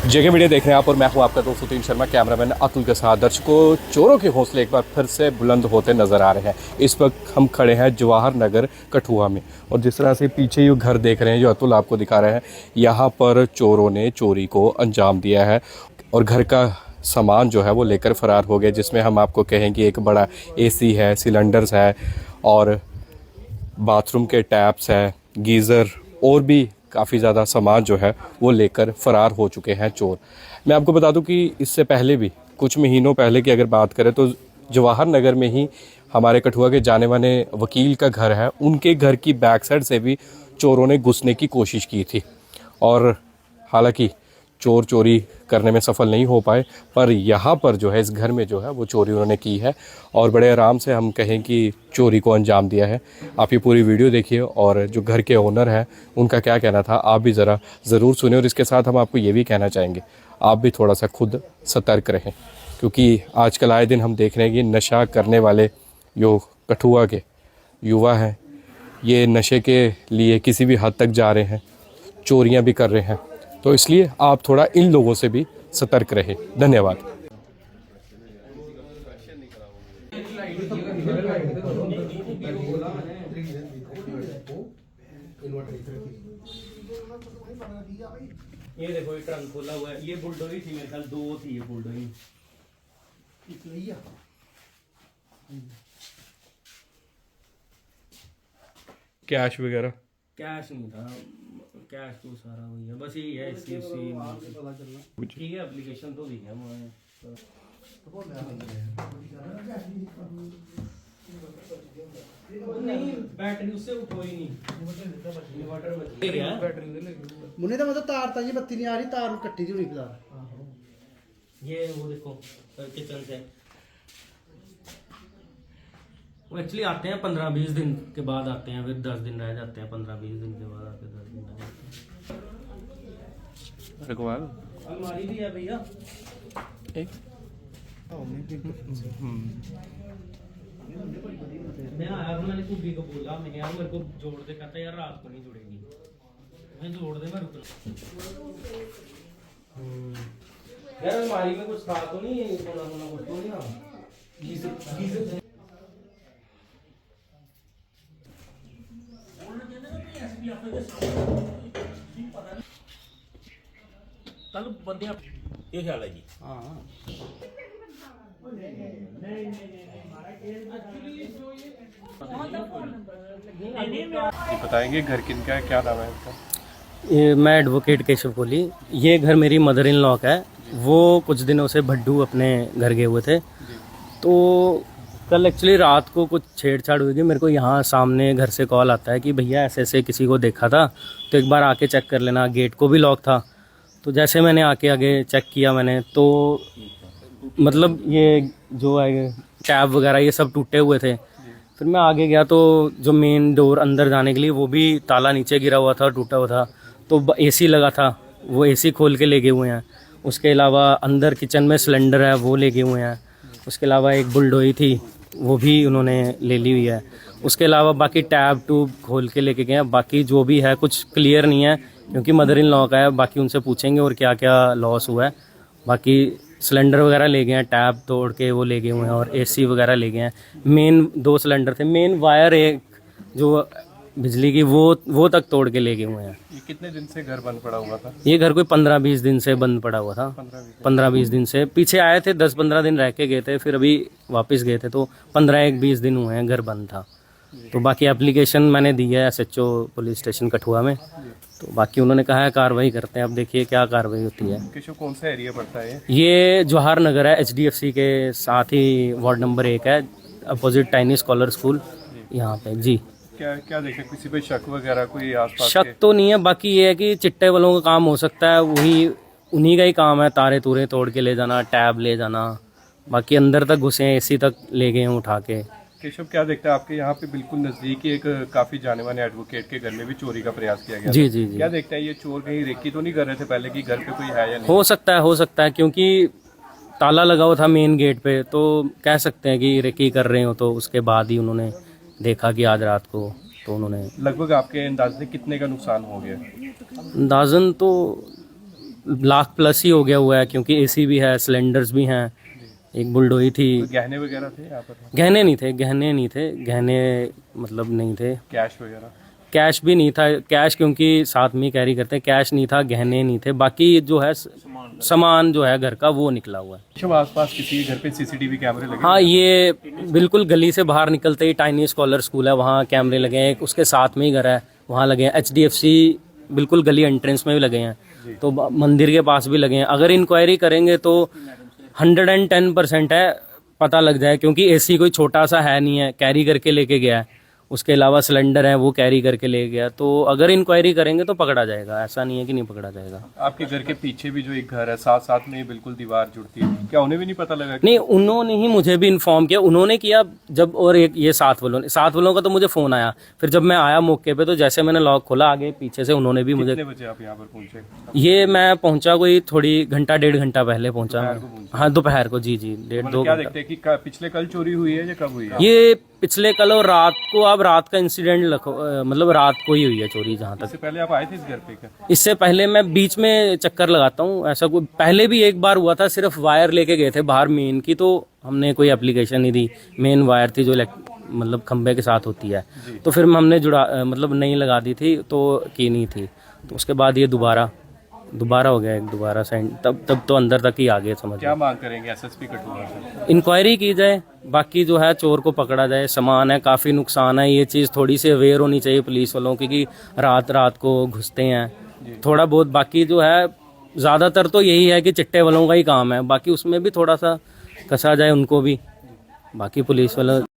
जगह वीडियो देख रहे हैं आप और मैं हूं आपका दोस्त सतीन शर्मा, कैमरामैन अतुल के साथ। दर्शकों, चोरों के हौसले एक बार फिर से बुलंद होते नजर आ रहे हैं। इस वक्त हम खड़े हैं जवाहर नगर कठुआ में, और जिस तरह से पीछे ये घर देख रहे हैं जो अतुल आपको दिखा रहे हैं, यहाँ पर चोरों ने चोरी को अंजाम दिया है और घर का सामान जो है वो लेकर फरार हो गए, जिसमें हम आपको कहें कि एक बड़ा AC है, सिलेंडर्स है और बाथरूम के टैप्स है, गीज़र और भी काफ़ी ज़्यादा सामान जो है वो लेकर फ़रार हो चुके हैं चोर। मैं आपको बता दूं कि इससे पहले भी कुछ महीनों पहले की अगर बात करें तो जवाहर नगर में ही हमारे कठुआ के जाने माने वकील का घर है, उनके घर की बैक साइड से भी चोरों ने घुसने की कोशिश की थी और हालांकि चोर चोरी करने में सफल नहीं हो पाए, पर यहाँ पर जो है इस घर में जो है वो चोरी उन्होंने की है और बड़े आराम से हम कहें कि चोरी को अंजाम दिया है। आप ये पूरी वीडियो देखिए और जो घर के ओनर हैं उनका क्या कहना था आप भी ज़रा ज़रूर सुने। और इसके साथ हम आपको ये भी कहना चाहेंगे आप भी थोड़ा सा खुद सतर्क रहें, क्योंकि आजकल आए दिन हम देख रहे हैं कि नशा करने वाले जो कठुआ के युवा हैं ये नशे के लिए किसी भी हद तक जा रहे हैं, चोरियाँ भी कर रहे हैं। तो इसलिए आप थोड़ा इन लोगों से भी सतर्क रहे। धन्यवाद। ये देखो ये ट्रंक खोला हुआ है, ये बुलडोरी थी मेरे ख्याल, 2 थी ये बुलडोरी। कैश वगैरह कैश नहीं था, कैश तो सारा वही है, बस यही है इसकी ठीक है। एप्लीकेशन तो दी है नहीं, बैटरी उससे उठो ही नहीं, मुन्ने तो मतलब तार था जी, बत्ती नहीं आ रही, तार कट्टी थी उन्हीं तार। ये वो देखो किचन से वो एक्चुअली आते हैं 15-20 दिन के बाद आते हैं, फिर 10 दिन रह जाते हैं, 15-20 दिन के बाद आते हैं, 10 दिन रह जाते हैं। अलमारी भी है भैया मैं आया तो मैंने कुबी को बोला, मैं यार मेरे को जोड़ दे, कहता यार रात को नहीं जुड़ेगी, मैं जोड़ दे, मैं रुक यार अलमारी में कुछ था तो नहीं, सोना कुछ तो नहीं ना गीजर चलो बंदे ये ख्याल है जी। हाँ बताएंगे घर किनका है, क्या नाम है इसका? मैं एडवोकेट केशव कोहली। ये घर मेरी मदर इन लॉ का है। वो कुछ दिनों से भड्डू अपने घर गए हुए थे, तो कल एक्चुअली रात को कुछ छेड़छाड़ हुई थी। मेरे को यहाँ सामने घर से कॉल आता है कि भैया ऐसे ऐसे किसी को देखा था, तो एक बार आके चेक कर लेना। गेट को भी लॉक था, तो जैसे मैंने आके आगे चेक किया मैंने, तो मतलब ये जो है टैब वगैरह ये सब टूटे हुए थे। फिर मैं आगे गया तो जो मेन डोर अंदर जाने के लिए वो भी ताला नीचे गिरा हुआ था, टूटा हुआ था। तो AC लगा था, वो AC खोल के ले गए हुए हैं। उसके अलावा अंदर किचन में सिलेंडर है वो ले गए हुए हैं। उसके अलावा एक बुलडोई थी वो भी उन्होंने ले ली हुई है। उसके अलावा बाकी टैब ट्यूब खोल के लेके गए हैं। बाकी जो भी है कुछ क्लियर नहीं है, क्योंकि मदर इन लॉ का है, बाकी उनसे पूछेंगे और क्या क्या लॉस हुआ है। बाकी सिलेंडर वगैरह ले गए हैं, टैब तोड़ के वो ले गए हुए हैं और AC वगैरह ले गए हैं। मेन 2 सिलेंडर थे, मेन वायर एक जो बिजली की वो तक तोड़ के ले गए हुए हैं। ये कितने दिन से घर बंद पड़ा हुआ था? ये घर कोई 15-20 दिन से बंद पड़ा हुआ था। 15-20 दिन से पीछे आए थे, 10-15 दिन रह के गए थे, फिर अभी वापस गए थे, तो 15-20 दिन हुए हैं घर बंद था। तो बाकी एप्लीकेशन मैंने दी है SHO पुलिस स्टेशन कठुआ में, तो बाकी उन्होंने कहा है कार्रवाई करते हैं। अब देखिए क्या कार्रवाई होती है। किशोर कौन सा एरिया पड़ता है ये जवाहर नगर है, HDFC के साथ ही वार्ड नंबर 1 है, अपोजिट टाइनी स्कॉलर स्कूल यहाँ पे जी। क्या क्या देखे, किसी पे शक वगैरह कोई आसपास? शक तो नहीं है, बाकी ये है कि चिट्टे वालों का काम हो सकता है, वही उन्हीं का ही काम है, तारे तूरे तोड़ के ले जाना, टैब ले जाना। बाकी अंदर तक घुसे हैं, AC तक ले गए हैं उठा के। केशव, क्या देखता है आपके यहाँ पे बिल्कुल नजदीक ही एक काफी जाने माने एडवोकेट के घर में भी चोरी का प्रयास किया गया? जी। क्या देखता है, ये चोर कहीं रेकी तो नहीं कर रहे थे पहले कि घर पे कोई है या नहीं? हो सकता है, क्योंकि ताला लगा हुआ था मेन गेट पे, तो कह सकते हैं कि रेकी कर रहे हो। तो उसके बाद ही उन्होंने देखा कि आज रात को, तो उन्होंने। लगभग आपके अंदाजे कितने का नुकसान हो गया? अंदाजन तो लाख प्लस ही हो गया हुआ है, क्योंकि एसी भी है, सिलेंडर्स भी हैं, एक बुलडोई थी। गहने वगैरह थे यहाँ पर? गहने नहीं थे, गहने नहीं थे, गहने मतलब नहीं थे। कैश वगैरह? कैश भी नहीं था, कैश क्योंकि साथ में ही कैरी करते हैं, कैश नहीं था, गहने नहीं थे। बाकी जो है सामान जो है घर का वो निकला हुआ है। सब आसपास किसी के घर पे सीसीटीवी कैमरे लगे? हाँ, ये बिल्कुल गली से बाहर निकलते ही टाइनी स्कॉलर स्कूल है, वहाँ कैमरे लगे हैं। उसके साथ में ही घर है, वहाँ लगे हैं। HDFC बिल्कुल गली एंट्रेंस में भी लगे हैं, तो मंदिर के पास भी लगे हैं। अगर इंक्वायरी करेंगे तो 110% है, पता लग जाए, क्योंकि AC कोई छोटा सा है नहीं है, कैरी करके लेके गया है। उसके अलावा सिलेंडर है, वो कैरी करके ले गया। तो अगर इंक्वायरी करेंगे तो पकड़ा जाएगा, ऐसा नहीं है कि नहीं पकड़ा जाएगा। आपके घर के पीछे भी जो एक घर है, साथ साथ में बिल्कुल दीवार जुड़ती है, क्या उन्हें भी नहीं पता लगा? नहीं, उन्होंने ही मुझे भी इन्फॉर्म किया, उन्होंने किया जब। और एक ये साथ वालों का तो मुझे फ़ोन आया। फिर जब मैं आया मौके पे, तो जैसे मैंने लॉक खोला आगे पीछे से, उन्होंने भी मुझे। कितने बजे आप यहाँ पर पहुँचे? ये मैं पहुंचा कोई थोड़ी घंटा 1.5 घंटा पहले पहुंचा। हाँ, दोपहर को। जी, 1.5-2 क्या घंटा। देखते हैं कि पिछले कल चोरी हुई है या कब हुई है? ये पिछले कल और रात को, अब रात का इंसिडेंट मतलब रात को ही हुई है चोरी, जहाँ तक। इससे पहले आप आए थे इस घर पे क्या? इससे पहले मैं बीच में चक्कर लगाता हूँ, ऐसा कोई पहले भी एक बार हुआ था। सिर्फ वायर लेके गए थे बाहर मेन की, तो हमने कोई एप्लीकेशन नहीं दी। मेन वायर थी जो मतलब खंबे के साथ होती है, तो फिर हमने मतलब नहीं लगा दी थी, तो की नहीं थी। तो उसके बाद ये दोबारा हो गया, दोबारा सेंड। तब तो अंदर तक ही आ गए, समझ। क्या मांग करेंगे SSP कठुआ से? इंक्वायरी की जाए, बाकी जो है चोर को पकड़ा जाए। सामान है, काफ़ी नुकसान है, ये चीज़ थोड़ी सी अवेयर होनी चाहिए पुलिस वालों की, कि रात को घुसते हैं थोड़ा बहुत। बाकी जो है ज़्यादातर तो यही है कि चिट्टे वालों का ही काम है, बाकी उसमें भी थोड़ा सा कसा जाए उनको भी। बाकी पुलिस वालों